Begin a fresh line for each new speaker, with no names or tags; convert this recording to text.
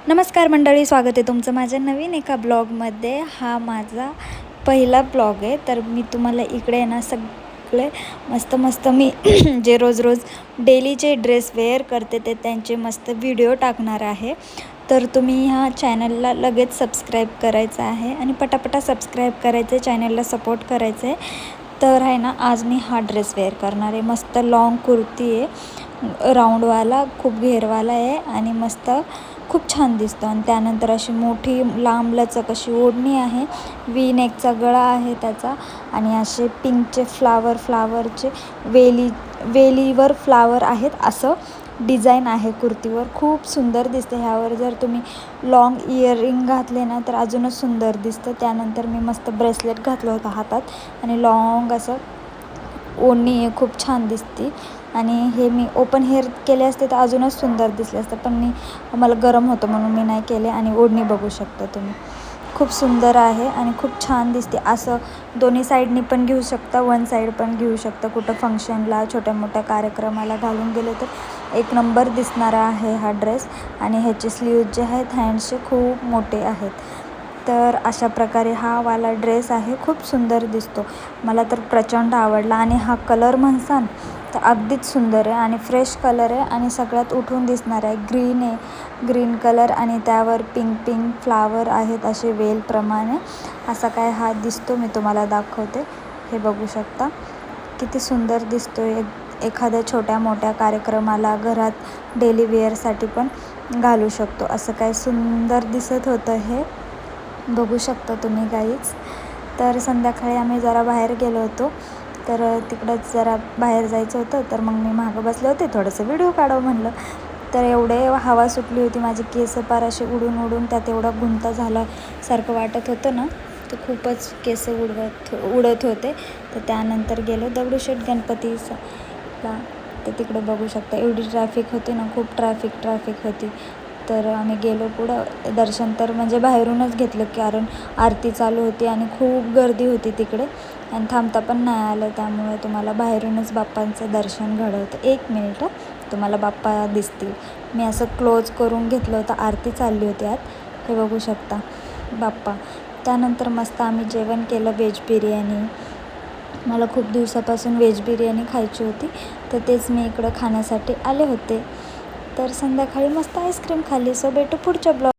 नमस्कार मंडळी, स्वागत आहे तुमचं माझ्या नवीन एका ब्लॉगमध्ये. हा माझा पहिला ब्लॉग आहे. तर मी तुम्हाला इकडे ना सगळे मस्त मी जे रोज डेलीचे ड्रेस वेअर करते ते त्यांचे मस्त व्हिडिओ टाकणार आहे. तर तुम्ही ह्या चॅनलला लगेच सबस्क्राईब करायचं आहे आणि पटापटा सबस्क्राईब करायचं आहे, चॅनलला सपोर्ट करायचं आहे. तर आहे ना, आज मी हा ड्रेस वेअर करणार आहे. मस्त लॉंग कुर्ती आहे, राऊंडवाला, खूप घेरवाला आहे आणि मस्त खूप छान दिसतो. आणि त्यानंतर अशी मोठी लांब लचक अशी ओढणी आहे, वी नेकचा गळा आहे त्याचा. आणि असे पिंकचे फ्लावरचे वेलीवर फ्लावर आहेत असं डिझाईन आहे कुर्तीवर. खूप सुंदर दिसते. ह्यावर जर तुम्ही लॉंग इयरिंग घातले ना तर अजूनच सुंदर दिसतं. त्यानंतर मी मस्त ब्रेसलेट घातलं होतं हातात आणि लॉंग असं ओढणी आहे, खूप छान दिसते. आणि हे मी ओपन हेअर केले असते तर अजूनच सुंदर दिसले असते, पण मला गरम होतं म्हणून मी नाही केले. आणि ओढणी बघू शकता तुम्ही, खूप सुंदर आहे आणि खूप छान दिसते. असं दोन्ही साईडनी पण घेऊ शकता, वन साईड पण घेऊ शकता. कुठं फंक्शनला, छोट्या मोठ्या कार्यक्रमाला घालून गेले तर एक नंबर दिसणारा आहे हा ड्रेस. आणि ह्याचे स्लीव्ज जे आहेत हँड्सचे खूप मोठे आहेत. तर अशा प्रकारे हा वाला ड्रेस आहे, खूप सुंदर दिसतो. मला तर प्रचंड आवडला. आणि हा कलर म्हणसान तर अगदीच सुंदर आहे आणि फ्रेश कलर आहे आणि सगळ्यात उठून दिसणार आहे. ग्रीन आहे, ग्रीन कलर आणि त्यावर पिंक फ्लावर आहेत असे वेलप्रमाणे. असा काय हा दिसतो, मी तुम्हाला दाखवते. हे बघू शकता किती सुंदर दिसतो. एखाद्या छोट्या मोठ्या कार्यक्रमाला, घरात डेली वेअरसाठी पण घालू शकतो. असं काय सुंदर दिसत होतं हे, बघू शकता तुम्ही गाईज. तर संध्याकाळी आम्ही जरा बाहेर गेलो होतो, तर तिकडंच जरा बाहेर जायचं होतं. तर मग मी मागं बसले होते, थोडंसं व्हिडिओ काढावं म्हणलं. तर एवढे हवा सुटली होती, माझे केस पार असे उडून त्यात एवढा गुंता झाल्यासारखं वाटत होतं ना, तर खूपच केस उडत होते. तर त्यानंतर गेलो दगडूशेठ गणपतीला. तर तिकडे बघू शकता एवढी ट्रॅफिक होती ना, खूप ट्रॅफिक होती. तर आम्ही गेलो पुढं. दर्शन तर म्हणजे बाहेरूनच घेतलं, कारण आरती चालू होती आणि खूप गर्दी होती तिकडे आणि थांबता पण नाही आलं. त्यामुळे तुम्हाला बाहेरूनच बाप्पांचं दर्शन घडवतं. 1 मिनिट, तुम्हाला बाप्पा दिसतील. मी असं क्लोज करून घेतलं होतं, आरती चालली होती आत. हे बघू शकता बाप्पा. त्यानंतर मस्त आम्ही जेवण केलं, व्हेज बिर्याणी. मला खूप दिवसापासून व्हेज बिर्याणी खायची होती, तर तेच मी इकडं खाण्यासाठी आले होते. तर संध्याकाळी मस्त आईस्क्रीम खाल्ली. सो भेटू पुढच्या ब्लॉग.